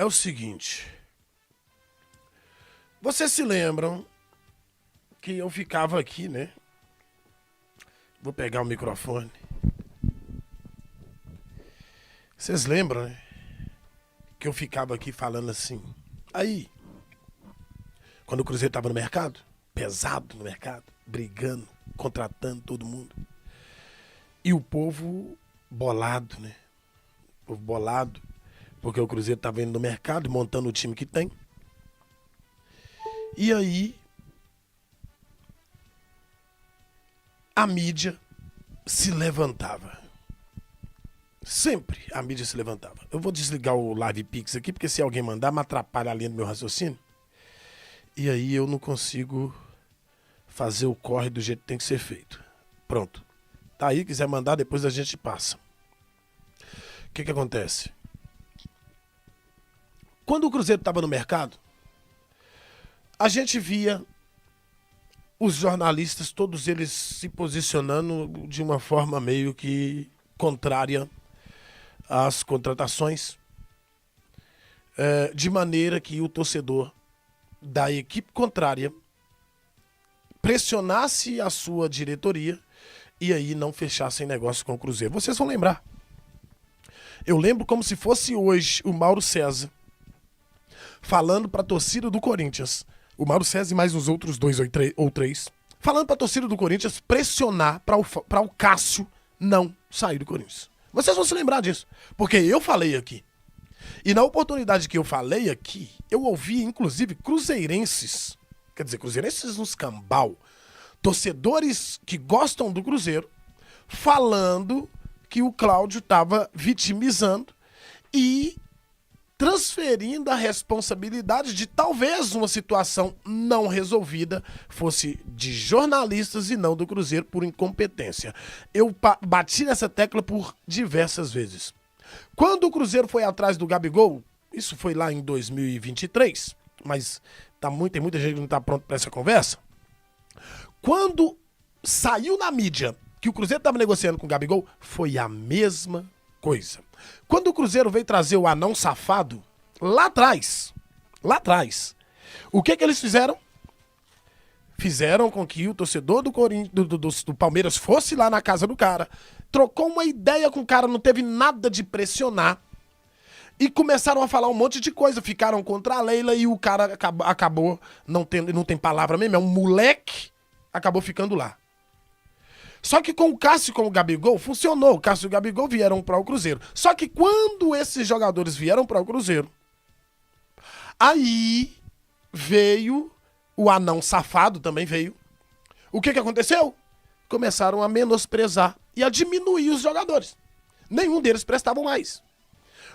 é o seguinte. Vocês se lembram que eu ficava aqui, né? Vou pegar o microfone. Vocês lembram, né? Que eu ficava aqui falando assim. Aí, quando o Cruzeiro tava no mercado, pesado no mercado, brigando, contratando todo mundo. E o povo bolado, né? O povo bolado, porque o Cruzeiro tava indo no mercado, montando o time que tem. E aí, a mídia se levantava. Sempre a mídia se levantava. Eu vou desligar o Live Pix aqui, porque se alguém mandar, me atrapalha ali no meu raciocínio. E aí eu não consigo fazer o corre do jeito que tem que ser feito. Pronto. Tá aí, quiser mandar, depois a gente passa. O que acontece? Quando o Cruzeiro estava no mercado, a gente via os jornalistas, todos eles se posicionando de uma forma meio que contrária às contratações, de maneira que o torcedor da equipe contrária pressionasse a sua diretoria e aí não fechassem negócio com o Cruzeiro. Vocês vão lembrar. Eu lembro como se fosse hoje o Mauro César falando para a torcida do Corinthians, o Mauro César e mais uns outros dois ou três, falando para a torcida do Corinthians pressionar para o Cássio não sair do Corinthians. Vocês vão se lembrar disso, porque eu falei aqui. E na oportunidade que eu falei aqui, eu ouvi inclusive cruzeirenses, quer dizer, cruzeirenses nos cambal, torcedores que gostam do Cruzeiro, falando que o Cláudio estava vitimizando e transferindo a responsabilidade de talvez uma situação não resolvida fosse de jornalistas e não do Cruzeiro por incompetência. Eu bati nessa tecla por diversas vezes. Quando o Cruzeiro foi atrás do Gabigol, isso foi lá em 2023, mas tem muita gente que não está pronto para essa conversa. Quando saiu na mídia que o Cruzeiro estava negociando com o Gabigol, foi a mesma coisa. Quando o Cruzeiro veio trazer o anão safado, lá atrás, o que eles fizeram? Fizeram com que o torcedor do Palmeiras fosse lá na casa do cara, trocou uma ideia com o cara, não teve nada de pressionar, e começaram a falar um monte de coisa, ficaram contra a Leila e o cara acabou, não tem palavra mesmo, é um moleque, acabou ficando lá. Só que com o Cássio e com o Gabigol funcionou. O Cássio e o Gabigol vieram para o Cruzeiro. Só que quando esses jogadores vieram para o Cruzeiro, aí veio o anão safado, também veio. O que aconteceu? Começaram a menosprezar e a diminuir os jogadores. Nenhum deles prestava mais.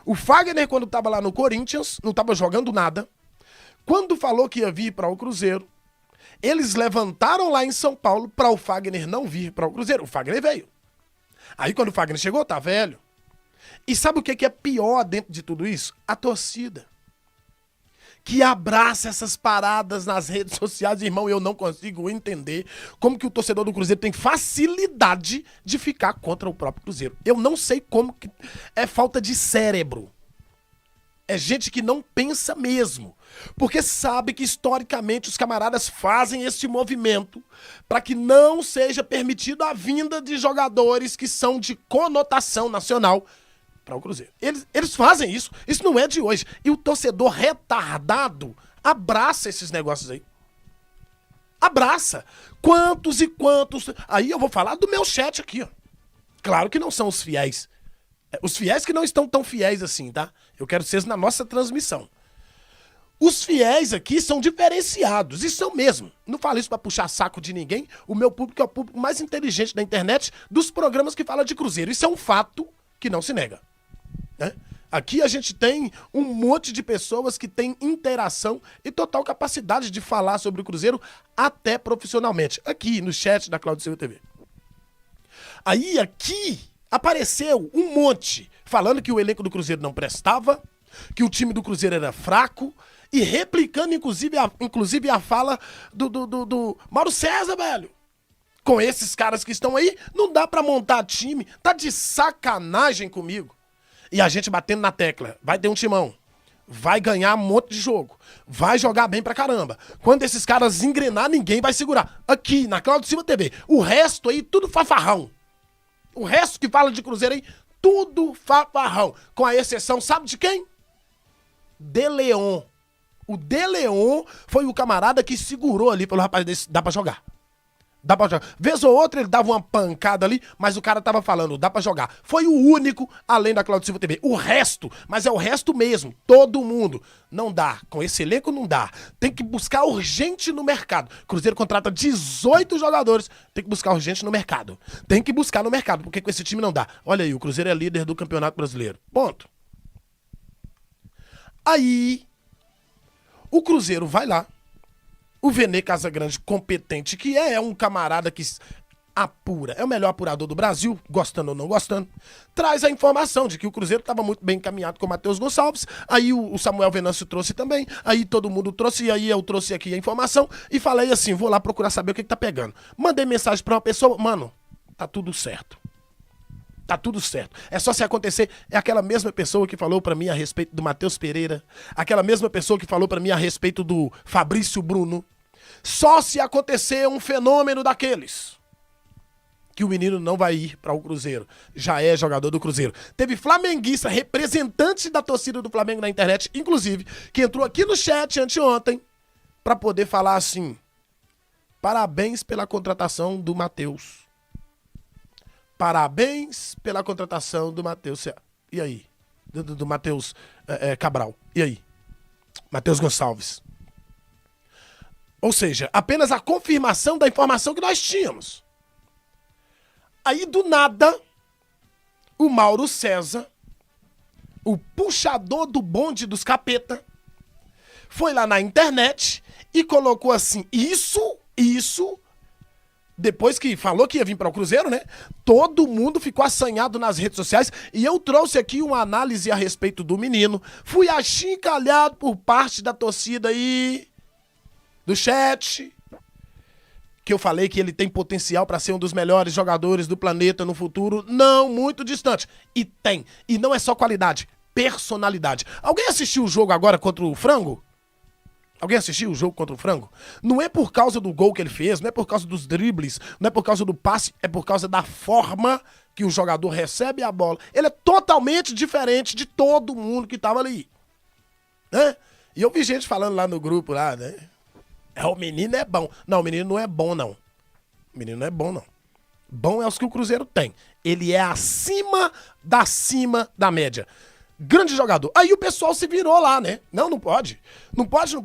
O Fagner, quando estava lá no Corinthians, não estava jogando nada. Quando falou que ia vir para o Cruzeiro, eles levantaram lá em São Paulo para o Fagner não vir para o Cruzeiro. O Fagner veio. Aí quando o Fagner chegou, tá velho. E sabe o que é pior dentro de tudo isso? A torcida. Que abraça essas paradas nas redes sociais. Irmão, eu não consigo entender como que o torcedor do Cruzeiro tem facilidade de ficar contra o próprio Cruzeiro. Eu não sei como que... É falta de cérebro. É gente que não pensa mesmo, porque sabe que historicamente os camaradas fazem esse movimento para que não seja permitido a vinda de jogadores que são de conotação nacional para o Cruzeiro. Eles fazem isso não é de hoje. E o torcedor retardado abraça esses negócios aí. Abraça. Quantos e quantos... Aí eu vou falar do meu chat aqui, ó. Claro que não são os fiéis. Os fiéis que não estão tão fiéis assim, tá? Eu quero ser na nossa transmissão. Os fiéis aqui são diferenciados, e são mesmo. Não falo isso pra puxar saco de ninguém. O meu público é o público mais inteligente da internet dos programas que falam de Cruzeiro. Isso é um fato que não se nega, né? Aqui a gente tem um monte de pessoas que têm interação e total capacidade de falar sobre o Cruzeiro até profissionalmente. Aqui no chat da Claudio Silva TV. Aí aqui... apareceu um monte falando que o elenco do Cruzeiro não prestava, que o time do Cruzeiro era fraco e replicando inclusive a fala do Mauro César, velho. Com esses caras que estão aí, não dá pra montar time, tá de sacanagem comigo. E a gente batendo na tecla, vai ter um timão. vai ganhar um monte de jogo, vai jogar bem pra caramba. Quando esses caras engrenar, ninguém vai segurar. Aqui, na Cláudio Silva TV, o resto aí, tudo fafarrão. O resto que fala de Cruzeiro aí, tudo fafarrão. Com a exceção, sabe de quem? De Leon. O De Leon foi o camarada que segurou ali pelo rapaz desse, dá pra jogar. Dá pra jogar. Vez ou outra ele dava uma pancada ali, mas o cara tava falando, dá pra jogar. Foi o único, além da Cláudio Silva TV. O resto, mas é o resto mesmo, todo mundo. Não dá, com esse elenco não dá. Tem que buscar urgente no mercado. Cruzeiro contrata 18 jogadores, tem que buscar urgente no mercado. Tem que buscar no mercado, porque com esse time não dá. Olha aí, o Cruzeiro é líder do Campeonato Brasileiro. Ponto. Aí, o Cruzeiro vai lá, o Vene Casagrande, competente que é um camarada que apura, é o melhor apurador do Brasil, gostando ou não gostando, traz a informação de que o Cruzeiro estava muito bem encaminhado com o Matheus Gonçalves, aí o Samuel Venâncio trouxe também, aí todo mundo trouxe, e aí eu trouxe aqui a informação e falei assim, vou lá procurar saber o que tá pegando. Mandei mensagem pra uma pessoa, mano, tá tudo certo. Tá tudo certo. É só se acontecer. É aquela mesma pessoa que falou pra mim a respeito do Matheus Pereira. Aquela mesma pessoa que falou pra mim a respeito do Fabrício Bruno. Só se acontecer um fenômeno daqueles que o menino não vai ir para o Cruzeiro. Já é jogador do Cruzeiro. Teve flamenguista, representante da torcida do Flamengo na internet, inclusive, que entrou aqui no chat anteontem pra poder falar assim: parabéns pela contratação do Matheus. Parabéns pela contratação do Matheus. E aí? Do Matheus Cabral. E aí? Matheus Gonçalves. Ou seja, apenas a confirmação da informação que nós tínhamos. Aí, do nada, o Mauro César, o puxador do bonde dos capeta, foi lá na internet e colocou assim, isso... Depois que falou que ia vir para o Cruzeiro, né? Todo mundo ficou assanhado nas redes sociais e eu trouxe aqui uma análise a respeito do menino. Fui achincalhado por parte da torcida aí, do chat, que eu falei que ele tem potencial para ser um dos melhores jogadores do planeta no futuro, não muito distante. E tem. E não é só qualidade, personalidade. Alguém assistiu o jogo agora contra o Frango? Alguém assistiu o jogo contra o Frango? Não é por causa do gol que ele fez, não é por causa dos dribles, não é por causa do passe, é por causa da forma que o jogador recebe a bola. Ele é totalmente diferente de todo mundo que tava ali. Né? E eu vi gente falando lá no grupo, lá, né? O menino é bom. Não, o menino não é bom, não. O menino não é bom, não. Bom é os que o Cruzeiro tem. Ele é acima da média. Grande jogador. Aí o pessoal se virou lá, né? Não pode. Não pode.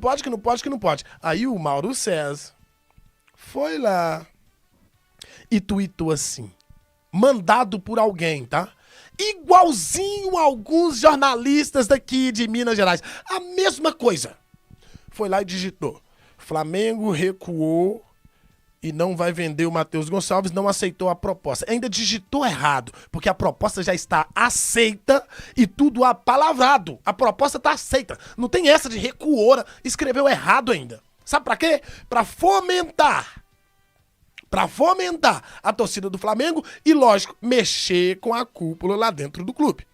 Aí o Mauro César foi lá e tuitou assim, mandado por alguém, tá? Igualzinho a alguns jornalistas daqui de Minas Gerais. A mesma coisa. Foi lá e digitou: Flamengo recuou e não vai vender o Matheus Gonçalves, não aceitou a proposta. Ainda digitou errado, porque a proposta já está aceita e tudo apalavrado. A proposta está aceita. Não tem essa de recuou, escreveu errado ainda. Sabe pra quê? Pra fomentar a torcida do Flamengo e, lógico, mexer com a cúpula lá dentro do clube.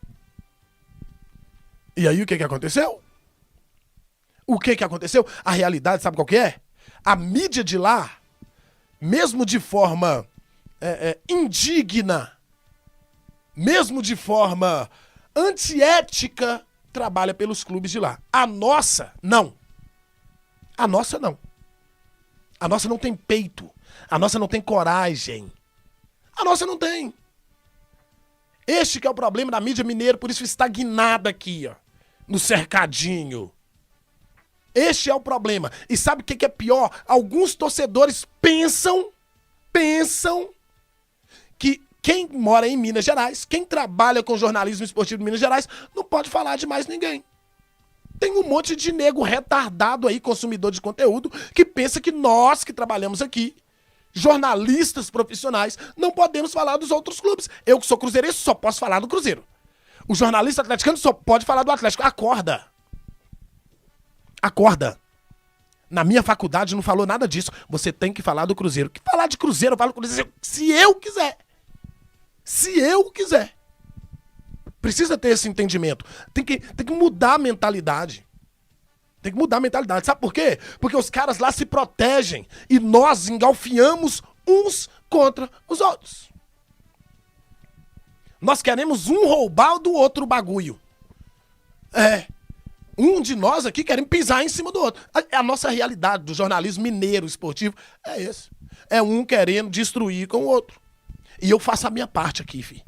E aí o que aconteceu? O que aconteceu? A realidade, sabe qual que é? A mídia de lá, mesmo de forma indigna, mesmo de forma antiética, trabalha pelos clubes de lá. A nossa, não. A nossa, não. A nossa não tem peito. A nossa não tem coragem. A nossa não tem. Este que é o problema da mídia mineira, por isso estagnada aqui, ó, no cercadinho. Este é o problema. E sabe o que é pior? Alguns torcedores pensam que quem mora em Minas Gerais, quem trabalha com jornalismo esportivo em Minas Gerais, não pode falar de mais ninguém. Tem um monte de nego retardado aí, consumidor de conteúdo, que pensa que nós que trabalhamos aqui, jornalistas profissionais, não podemos falar dos outros clubes. Eu que sou cruzeirense só posso falar do Cruzeiro. O jornalista atleticano só pode falar do Atlético. Acorda. Na minha faculdade não falou nada disso. Você tem que falar do Cruzeiro. Que falar de Cruzeiro, eu falo do Cruzeiro se eu quiser. Se eu quiser. Precisa ter esse entendimento. Tem que mudar a mentalidade. Tem que mudar a mentalidade. Sabe por quê? Porque os caras lá se protegem e nós engalfiamos uns contra os outros. Nós queremos um roubar do outro o bagulho. Um de nós aqui querem pisar em cima do outro. A nossa realidade do jornalismo mineiro esportivo é esse. É um querendo destruir com o outro. E eu faço a minha parte aqui, filho.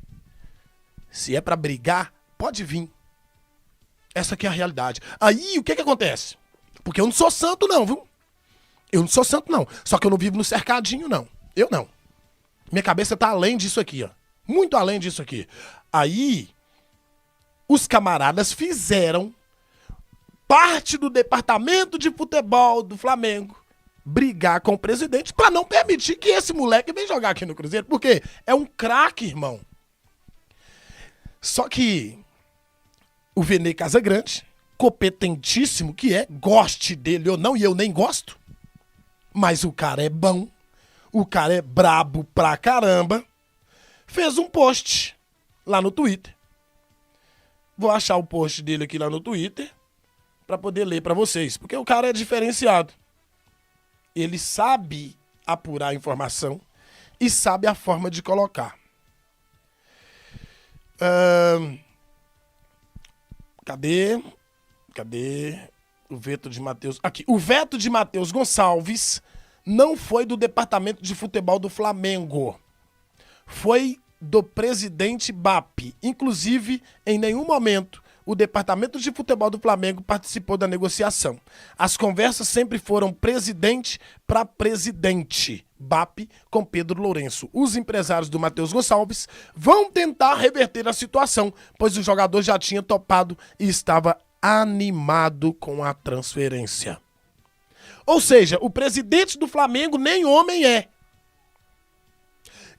Se é pra brigar, pode vir. Essa aqui é a realidade. Aí, o que acontece? Porque eu não sou santo não, viu? Eu não sou santo não. Só que eu não vivo no cercadinho, não. Eu não. Minha cabeça tá além disso aqui, ó. Muito além disso aqui. Aí, os camaradas fizeram parte do departamento de futebol do Flamengo brigar com o presidente pra não permitir que esse moleque venha jogar aqui no Cruzeiro. Porque é um craque, irmão. Só que o Vene Casagrande, competentíssimo que é, goste dele ou não, e eu nem gosto, mas o cara é bom, o cara é brabo pra caramba, fez um post lá no Twitter. Vou achar o post dele aqui lá no Twitter pra poder ler pra vocês, porque o cara é diferenciado. Ele sabe apurar a informação e sabe a forma de colocar. Cadê o veto de Matheus? Aqui. O veto de Matheus Gonçalves não foi do departamento de futebol do Flamengo. Foi do presidente BAP. Inclusive, em nenhum momento, o departamento de futebol do Flamengo participou da negociação. As conversas sempre foram presidente para presidente. BAP com Pedro Lourenço. Os empresários do Matheus Gonçalves vão tentar reverter a situação, pois o jogador já tinha topado e estava animado com a transferência. Ou seja, o presidente do Flamengo nem homem é.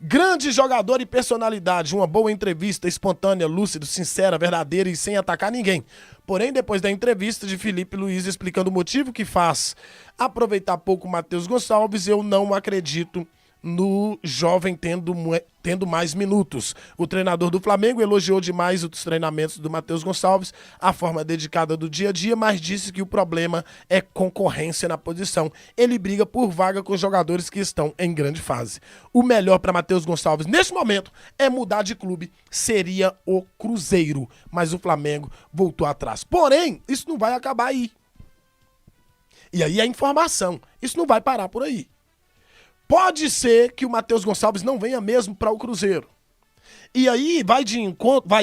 Grande jogador e personalidade, uma boa entrevista, espontânea, lúcido, sincera, verdadeira e sem atacar ninguém. Porém, depois da entrevista de Felipe Luiz explicando o motivo que faz aproveitar pouco o Matheus Gonçalves, eu não acredito no jovem tendo mais minutos. O treinador do Flamengo elogiou demais os treinamentos do Matheus Gonçalves, a forma dedicada do dia a dia, mas disse que o problema é concorrência na posição. Ele briga por vaga com os jogadores que estão em grande fase. O melhor para Matheus Gonçalves neste momento é mudar de clube, seria o Cruzeiro, mas o Flamengo voltou atrás. Porém, isso não vai acabar aí. E aí a informação, isso não vai parar por aí. Pode ser que o Matheus Gonçalves não venha mesmo para o Cruzeiro. E aí vai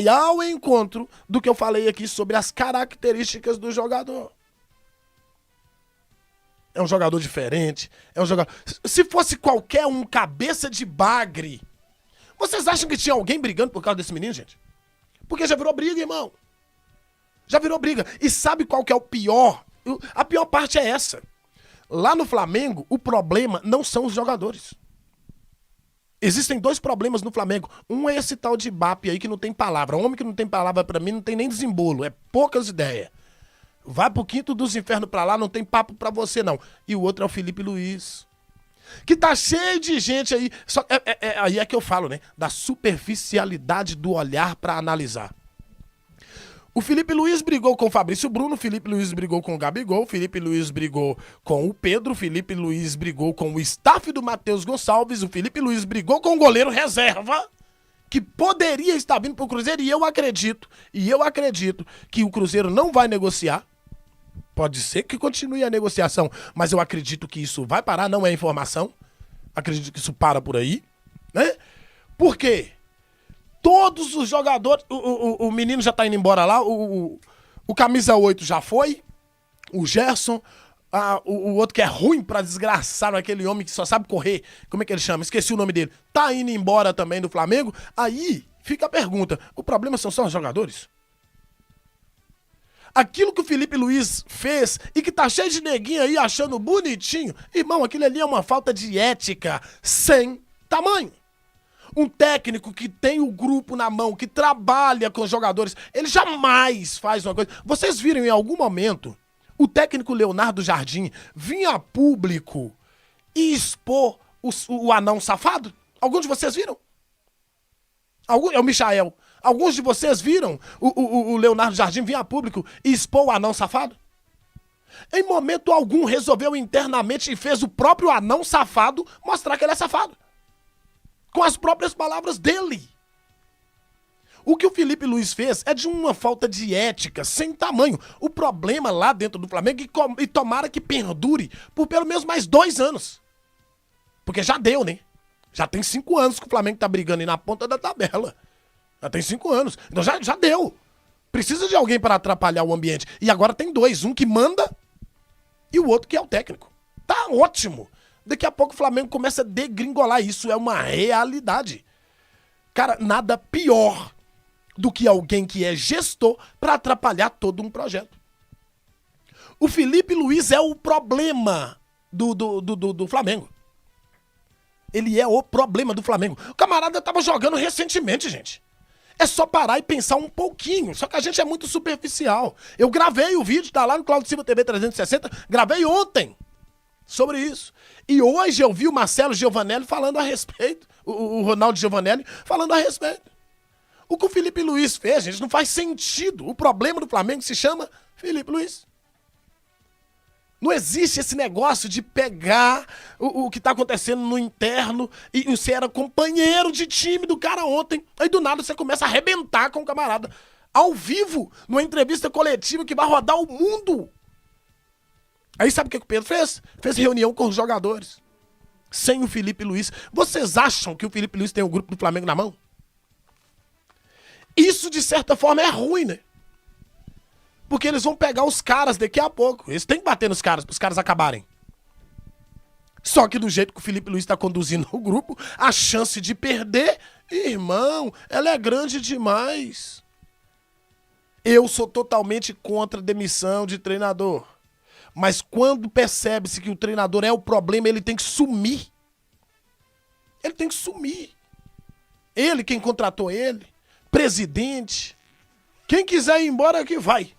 ao encontro do que eu falei aqui sobre as características do jogador. É um jogador diferente, é um jogador... Se fosse qualquer um cabeça de bagre, vocês acham que tinha alguém brigando por causa desse menino, gente? Porque já virou briga, irmão. Já virou briga. E sabe qual que é o pior? A pior parte é essa. Lá no Flamengo, o problema não são os jogadores. Existem dois problemas no Flamengo. Um é esse tal de BAP aí que não tem palavra. Homem que não tem palavra pra mim não tem nem desembolo. É poucas ideias. Vai pro quinto dos infernos pra lá, não tem papo pra você não. E o outro é o Felipe Luiz. Que tá cheio de gente aí. Aí é que eu falo, né? Da superficialidade do olhar pra analisar. O Felipe Luiz brigou com o Fabrício Bruno, o Felipe Luiz brigou com o Gabigol, o Felipe Luiz brigou com o Pedro, o Felipe Luiz brigou com o staff do Matheus Gonçalves, o Felipe Luiz brigou com o goleiro reserva, que poderia estar vindo pro Cruzeiro, e eu acredito que o Cruzeiro não vai negociar. Pode ser que continue a negociação, mas eu acredito que isso vai parar, não é informação. Acredito que isso para por aí, né? Por quê? Todos os jogadores... O menino já tá indo embora lá. O camisa 8 já foi. O Gerson. O outro que é ruim pra desgraçar, aquele homem que só sabe correr. Como é que ele chama? Esqueci o nome dele. Tá indo embora também do Flamengo. Aí fica a pergunta. O problema são só os jogadores? Aquilo que o Felipe Luiz fez e que tá cheio de neguinho aí achando bonitinho. Irmão, aquilo ali é uma falta de ética sem tamanho. Um técnico que tem o grupo na mão, que trabalha com os jogadores, ele jamais faz uma coisa... Vocês viram em algum momento o técnico Leonardo Jardim vir a público e expor o anão safado? Algum de vocês viram? É o Michael. Alguns de vocês viram o Leonardo Jardim vir a público e expor o anão safado? Em momento algum resolveu internamente e fez o próprio anão safado mostrar que ele é safado. Com as próprias palavras dele. O que o Felipe Luiz fez é de uma falta de ética sem tamanho. O problema lá dentro do Flamengo, e tomara que perdure por pelo menos mais 2 anos. Porque já deu, né? Já tem 5 anos que o Flamengo tá brigando aí na ponta da tabela. Já tem 5 anos. Então já deu. Precisa de alguém para atrapalhar o ambiente. E agora tem 2. Um que manda e o outro que é o técnico. Tá ótimo. Daqui a pouco o Flamengo começa a degringolar. Isso é uma realidade. Cara, nada pior do que alguém que é gestor para atrapalhar todo um projeto. O Felipe Luiz é o problema do Flamengo. Ele é o problema do Flamengo. O camarada tava jogando recentemente, gente. É só parar e pensar um pouquinho. Só que a gente é muito superficial. Eu gravei o vídeo, tá lá no Claudio Silva TV 360. Gravei ontem sobre isso. E hoje eu vi o Marcelo Giovanelli falando a respeito. O Ronaldo Giovanelli falando a respeito. O que o Felipe Luiz fez, gente, não faz sentido. O problema do Flamengo se chama Felipe Luiz. Não existe esse negócio de pegar o que tá acontecendo no interno e você era companheiro de time do cara ontem, aí do nada você começa a arrebentar com o camarada. Ao vivo, numa entrevista coletiva que vai rodar o mundo. Aí sabe o que o Pedro fez? Fez reunião com os jogadores. Sem o Felipe Luiz. Vocês acham que o Felipe Luiz tem o grupo do Flamengo na mão? Isso, de certa forma, é ruim, né? Porque eles vão pegar os caras daqui a pouco. Eles têm que bater nos caras, para os caras acabarem. Só que do jeito que o Felipe Luiz está conduzindo o grupo, a chance de perder, irmão, ela é grande demais. Eu sou totalmente contra a demissão de treinador. Mas quando percebe-se que o treinador é o problema, ele tem que sumir. Ele tem que sumir. Ele, quem contratou ele, presidente, quem quiser ir embora que vai.